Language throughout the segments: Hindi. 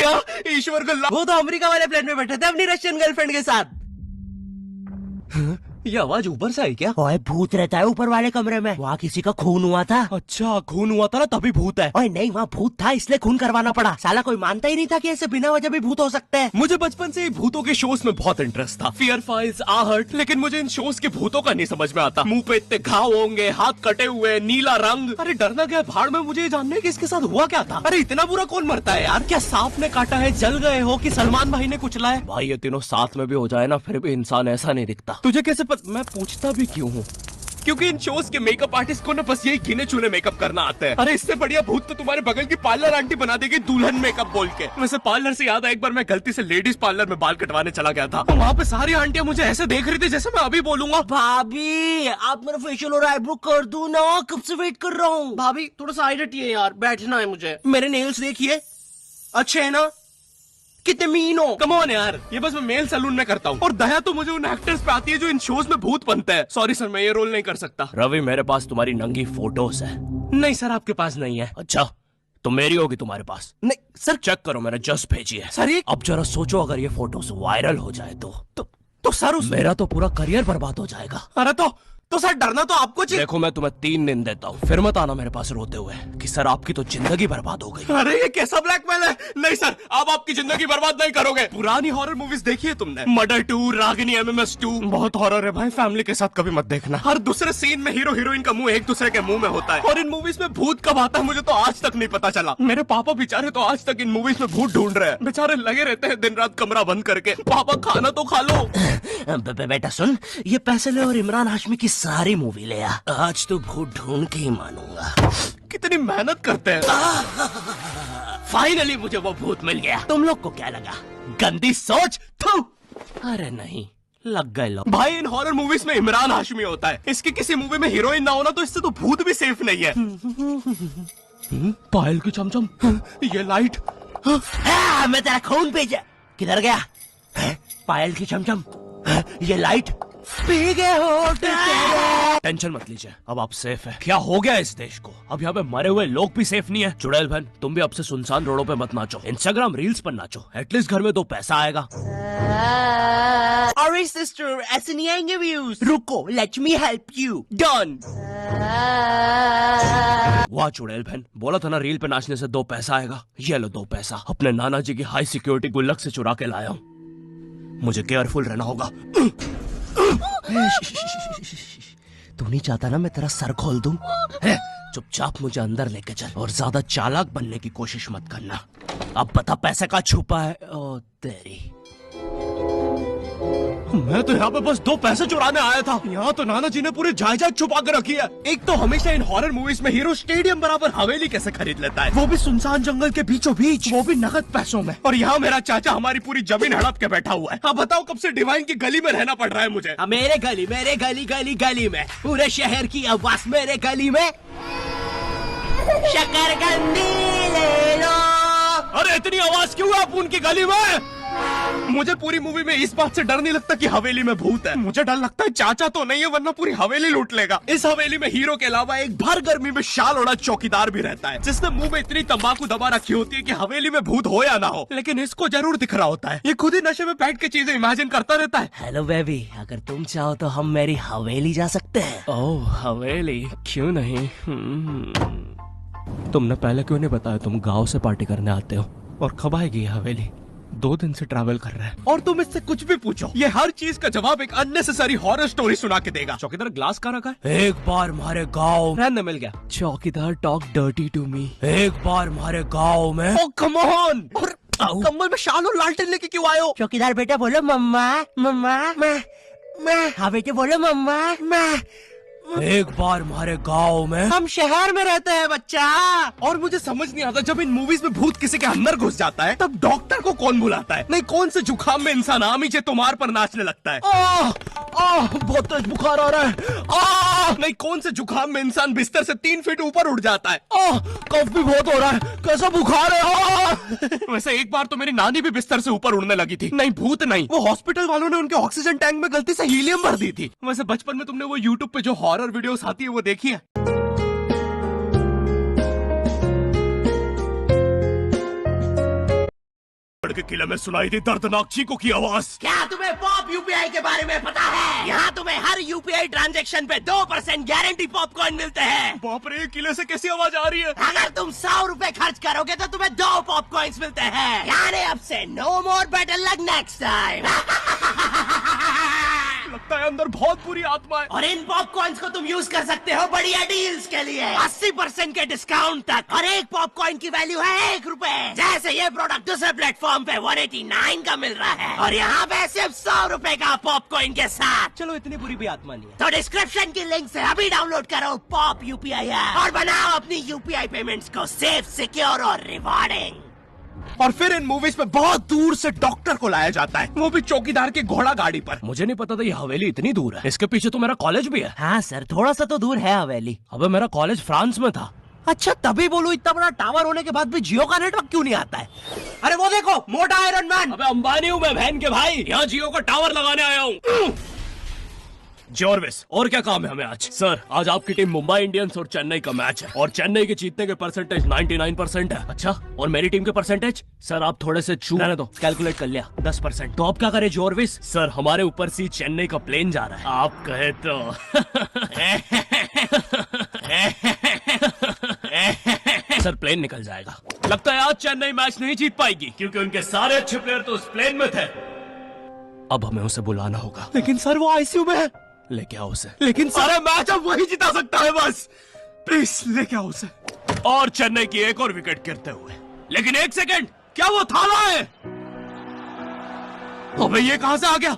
क्या ईश्वर को वो तो अमेरिका वाले प्लेन में बैठे थे अपनी रशियन गर्लफ्रेंड के साथ। ये आवाज ऊपर से आई क्या? ओए भूत रहता है ऊपर वाले कमरे में, वहाँ किसी का खून हुआ था। अच्छा खून हुआ था ना तभी भूत है। ओए नहीं, वहाँ भूत था इसलिए खून करवाना पड़ा। साला कोई मानता ही नहीं था कि ऐसे बिना वजह भी भूत हो सकते हैं। मुझे बचपन से ही भूतों के शोज में बहुत इंटरेस्ट था, फियर फाइल्स, आहट, लेकिन मुझे इन शोज के भूतों का नहीं समझ में आता। मुंह पे इतने घाव होंगे, हाथ कटे हुए, नीला रंग। अरे डरना क्या भाड़ में, मुझे ये जानना है कि इसके साथ हुआ क्या था। अरे इतना बुरा कौन मरता है यार? क्या सांप ने काटा है, जल गए हो कि सलमान भाई ने कुचला है? भाई ये तीनों साथ में भी हो जाए ना फिर भी इंसान ऐसा नहीं दिखता। तुझे कैसे मैं पूछता भी क्यों हूँ? क्योंकि इन शोज के मेकअप आर्टिस्ट को ना बस यही गिने चुने मेकअप करना आता है। अरे इससे बढ़िया भूत तो तुम्हारे बगल की पार्लर आंटी बना देगी दुल्हन मेकअप बोल के। वैसे पार्लर से याद है, एक बार मैं गलती से लेडीज पार्लर में बाल कटवाने चला गया था, तो वहाँ पे सारी आंटियां मुझे ऐसे देख रही थी जैसे मैं अभी बोलूंगा भाभी आप मेरा फेशियल और आईब्रो कर दूं ना, कब से वेट कर रहा हूँ। भाभी थोड़ा सा साइड हटिए यार, बैठना है मुझे। मेरे नेल्स देखिए, अच्छे है ना? कितने मीन हो। कम ऑन यार, ये बस मैं मेल सैलून में करता हूँ। और दया तो मुझे उन एक्टर्स पे आती है जो इन शोज में भूत बनते हैं। सॉरी सर, मैं ये रोल नहीं कर सकता। रवि मेरे पास तुम्हारी नंगी फोटोज है। नहीं सर आपके पास नहीं है। अच्छा तो मेरी होगी तुम्हारे पास? नहीं सर। चेक करो, मैंने जस्ट भेजी है। सर ये अब जरा सोचो, अगर ये फोटोज वायरल हो जाए तो सर मेरा तो पूरा करियर बर्बाद हो जाएगा। अरे तो सर डरना तो आपको चाहिए। देखो मैं तुम्हें 3 दिन देता हूँ, फिर मत आना मेरे पास रोते हुए कि सर आपकी तो जिंदगी बर्बाद हो गई। अरे ये कैसा ब्लैकमेल है? नहीं सर, आप आपकी जिंदगी बर्बाद नहीं करोगे। पुरानी हॉरर मूवीज देखी है तुमने? मर्डर 2, रागिनी, MMS 2, बहुत हॉरर है भाई। फैमिली के साथ कभी मत देखना। हर दूसरे सीन में हीरो हीरोइन का मुंह एक दूसरे के मुंह में होता है। और इन मूवीज में भूत कब आता है मुझे तो आज तक नहीं पता चला। मेरे पापा बेचारे तो आज तक इन मूवीज में भूत ढूंढ रहे हैं। बेचारे लगे रहते हैं दिन रात कमरा बंद करके। पापा खाना तो खा लो। बेटा सुन, ये पैसे ले और इमरान हाशमी की सारी मूवी ले आ। आज तो भूत ढूंढ के ही मानूंगा। कितनी मेहनत करते हैं। फाइनली मुझे वो भूत मिल गया। तुम लोग को क्या लगा? गंदी सोच। थू। अरे नहीं, लग गए लोग। भाई इन हॉरर मूवीज में इमरान हाशमी होता है, इसकी किसी मूवी में हीरोइन ना होना तो इससे तो भूत भी सेफ नहीं है। पायल की चमचम, ये लाइट। मैं तेरा खून भेजा, किधर गया? पायल की चमचम, ये लाइट पी गए हो। टेंशन मत लीजिए, अब आप सेफ है। क्या हो गया इस देश को? अब यहाँ पे मरे हुए लोग भी सेफ नहीं है। चुड़ैल बहन तुम भी अब से सुनसान रोडों पे मत नाचो, इंस्टाग्राम रील्स पर नाचो, एटलीस्ट घर में 2 पैसा आएगा। अरे सिस्टर, ऐसे नहीं आएंगे व्यूज। रुको, let me help you. Done. वाह चुड़ैल बहन, बोला था ना रील पे नाचने से 2 पैसा आएगा। ये लो 2 पैसा, अपने नाना जी की हाई सिक्योरिटी गुल्लक से चुरा के लाया हूँ। मुझे केयरफुल रहना होगा। तू नहीं चाहता ना मैं तेरा सर खोल दूं? चुपचाप मुझे अंदर लेके चल और ज्यादा चालाक बनने की कोशिश मत करना। अब बता पैसे का छुपा है? ओ तेरी, मैं तो यहाँ पे बस 2 पैसे चुराने आया था। यहाँ तो नाना जी ने पूरी जायदाद छुपा कर रखी है। एक तो हमेशा इन हॉरर मूवीज में हीरो स्टेडियम बराबर हवेली कैसे खरीद लेता है, वो भी सुनसान जंगल के बीचों बीच, वो भी नगद पैसों में। और यहाँ मेरा चाचा हमारी पूरी जमीन हड़प के बैठा हुआ है। अब बताओ कब से डिवाइन की गली में रहना पड़ रहा है मुझे। मेरे गली में पूरे शहर की आवाज मेरे गली में। शकरकंदी ले लो। अरे इतनी आवाज क्यों है आप उनकी गली में? मुझे पूरी मूवी में इस बात से डर नहीं लगता कि हवेली में भूत है। मुझे डर लगता है चाचा तो नहीं है वरना पूरी हवेली लूट लेगा। इस हवेली में हीरो के अलावा एक भर गर्मी में शाल ओढ़ा चौकीदार भी रहता है, जिसने मुंह में इतनी तंबाकू दबा रखी होती है कि हवेली में भूत हो या ना हो, लेकिन इसको जरूर दिख रहा होता है। ये खुद ही नशे में बैठ के चीजें इमेजिन करता रहता है। हेलो बेबी, अगर तुम चाहो तो हम मेरी हवेली जा सकते हैं। ओह हवेली, क्यों नहीं? तुमने पहले क्यों नहीं बताया तुम गाँव से पार्टी करने आते हो? और कब आएगी हवेली? 2 दिन से ट्रैवल कर रहा है और तुम इससे कुछ भी पूछो, ये हर चीज का जवाब एक अननेसेसरी हॉरर स्टोरी सुना के देगा। चौकीदार ग्लास कहाँ रखा है? एक बार हमारे गाँव रहने मिल गया। चौकीदार टॉक डर्टी टू मी। एक बार हमारे गाँव में। ओह कम ऑन। और कम्बल में शाल और लालटेन लेके क्यों आए हो? चौकीदार बेटा बोलो मम्मा मम्मा। मैं हाँ बेटे बोलो मम्मा। मैं एक बार हमारे गांव में। हम शहर में रहते हैं बच्चा। और मुझे समझ नहीं आता, जब इन मूवीज में भूत किसी के अंदर घुस जाता है तब डॉक्टर को कौन बुलाता है? नहीं कौन से जुकाम में इंसान आमीचे तुम्हार पर नाचने लगता है? बहुत तेज बुखार आ रहा है। नहीं कौन से जुकाम में इंसान बिस्तर से 3 फीट ऊपर उठ जाता है? कफ भी बहुत हो रहा है, कैसा बुखार है? वैसे एक बार तो मेरी नानी भी बिस्तर से ऊपर उड़ने लगी थी। नहीं भूत नहीं, वो हॉस्पिटल वालों ने उनके ऑक्सीजन टैंक में गलती से हीलियम भर दी थी। वैसे बचपन में तुमने वो यूट्यूब पे जो हॉरर वीडियोस आती है वो देखी है? के किले में सुनाई दी दर्दनाक चीखों की आवाज। क्या तुम्हें पॉप यूपीआई के बारे में पता है? यहाँ तुम्हें हर यूपीआई ट्रांजैक्शन पे 2% गारंटी पॉपकॉर्न मिलते हैं। बाप रे, किले से कैसी आवाज आ रही है? अगर तुम 100 रुपए खर्च करोगे तो तुम्हें 2 पॉपकॉर्न्स मिलते हैं। यानी अब से no more better luck next time. लगता है अंदर बहुत बुरी आत्मा है। और इन पॉपकॉर्न्स को तुम यूज कर सकते हो बढ़िया डील्स के लिए 80% के डिस्काउंट तक। और एक पॉपकॉर्न की वैल्यू है 1 रुपए। जैसे ये प्रोडक्ट दूसरे प्लेटफॉर्म पे 189 का मिल रहा है और यहाँ पे सिर्फ 100 रुपए का पॉपकॉर्न के साथ। चलो, इतनी बुरी भी आत्मा नहीं है। तो डिस्क्रिप्शन की लिंक से अभी डाउनलोड करो पॉप यूपीआई ऐप और बनाओ अपनी यूपीआई पेमेंट्स को सेफ, सिक्योर और रिवॉर्डिंग। और फिर इन मूवीज में बहुत दूर से डॉक्टर को लाया जाता है, वो भी चौकीदार के घोड़ा गाड़ी पर। मुझे नहीं पता था ये हवेली इतनी दूर है। इसके पीछे तो मेरा कॉलेज भी है। हाँ सर, थोड़ा सा तो दूर है हवेली। अबे मेरा कॉलेज फ्रांस में था। अच्छा, तभी बोलो इतना बड़ा टावर होने के बाद भी जियो का नेटवर्क क्यों नहीं आता है? अरे वो देखो, मोटा आयरन मैन। अबे अंबानी हूँ मैं बहन के भाई, यहाँ जियो का टावर लगाने आया हूँ। जॉर्विस, और क्या काम है हमें आज? सर, आज आपकी टीम मुंबई इंडियंस और चेन्नई का मैच है और चेन्नई के जीतने के परसेंटेज 99% है। अच्छा, और मेरी टीम के परसेंटेज? सर आप थोड़े से चूक रहने दो, कैलकुलेट कर लिया 10%। तो अब क्या करे जॉर्विस? सर हमारे ऊपर से चेन्नई का प्लेन जा रहा है, आप कहे तो। सर प्लेन निकल जाएगा। लगता है आज चेन्नई मैच नहीं जीत पाएगी क्योंकि उनके सारे अच्छे प्लेयर तो उस प्लेन में थे। अब हमें उसे बुलाना होगा। लेकिन सर वो आईसीयू में है। लेके आओ उसे। लेकिन सारे मैच अब वही जिता सकता है, बस प्लीज लेके आओ उसे। और चेन्नई की एक और विकेट गिरते हुए। लेकिन एक सेकंड, क्या वो थाला है? अबे ये कहां से आ गया?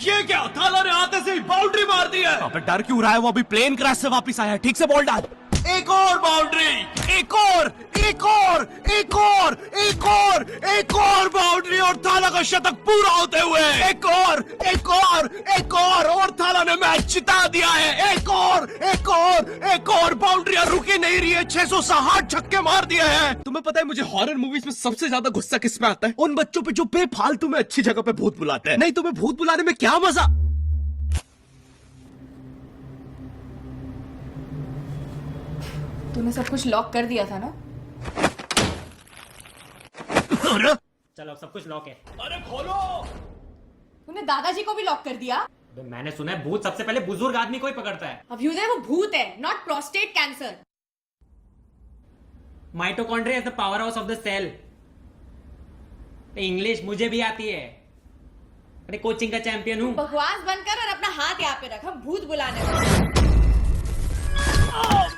ये क्या, थाला ने आते से ही बाउंड्री मार दी है। अबे डर क्यों रहा है? वो अभी प्लेन क्रैश से वापस आया है। ठीक से बॉल डाल। एक और बाउंड्री, एक और, एक और, एक और, एक और, एक और बाउंड्री और थाला का शतक पूरा होते हुए एक और, एक और, एक और थाला ने मैच जिता दिया है। एक और, एक और, एक और बाउंड्रियां रुकी नहीं रही है। 660 छक्के मार दिए हैं। तुम्हें पता है मुझे हॉरर मूवीज में सबसे ज्यादा गुस्सा किस में आता है? उन बच्चों पे जो बेफालतू में अच्छी जगह पे भूत बुलाते हैं। नहीं, तुम्हें भूत बुलाने में क्या मजा? तूने सब कुछ लॉक कर दिया था ना? चलो अब सब कुछ लॉक है। अरे खोलो। तूने दादाजी को भी लॉक कर दिया? मैंने सुना है भूत सबसे पहले बुजुर्ग आदमी को ही पकड़ता है। अभ्युदय, वो भूत है, not prostate cancer. Mitochondria is the power house of the cell. English मुझे भी आती है, अरे कोचिंग का चैंपियन हूँ। बकवास बंद कर और अपना हाथ यहाँ पे रख, हम भूत बुलाने वाले।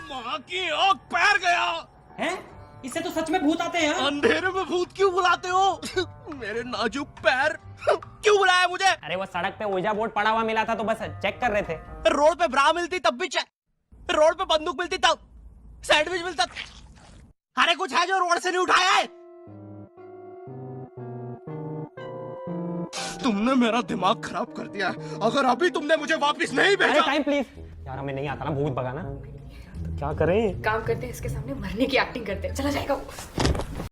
माँ की आँख पैर गया। हैं? इससे तो सच में भूत आते हैं। अंधेरे में भूत क्यों बुलाते हो? मेरे नाजुक पैर। क्यों बुलाया मुझे? अरे वो सड़क पे ओजा बोर्ड पड़ा हुआ मिला था तो बस चेक कर रहे थे। रोड पे ब्रा मिलती तब भी रोड पे बंदूक मिलती तब, सैंडविच मिलता। अरे कुछ है जो रोड से नहीं उठाया है? तुमने मेरा दिमाग खराब कर दिया है। अगर अभी तुमने मुझे वापस नहीं अरे भेजा। टाइम प्लीज यार, हमें नहीं आता ना भूत भगाना, तो क्या करें? काम करते हैं, इसके सामने मरने की एक्टिंग करते हैं, चला जाएगा वो।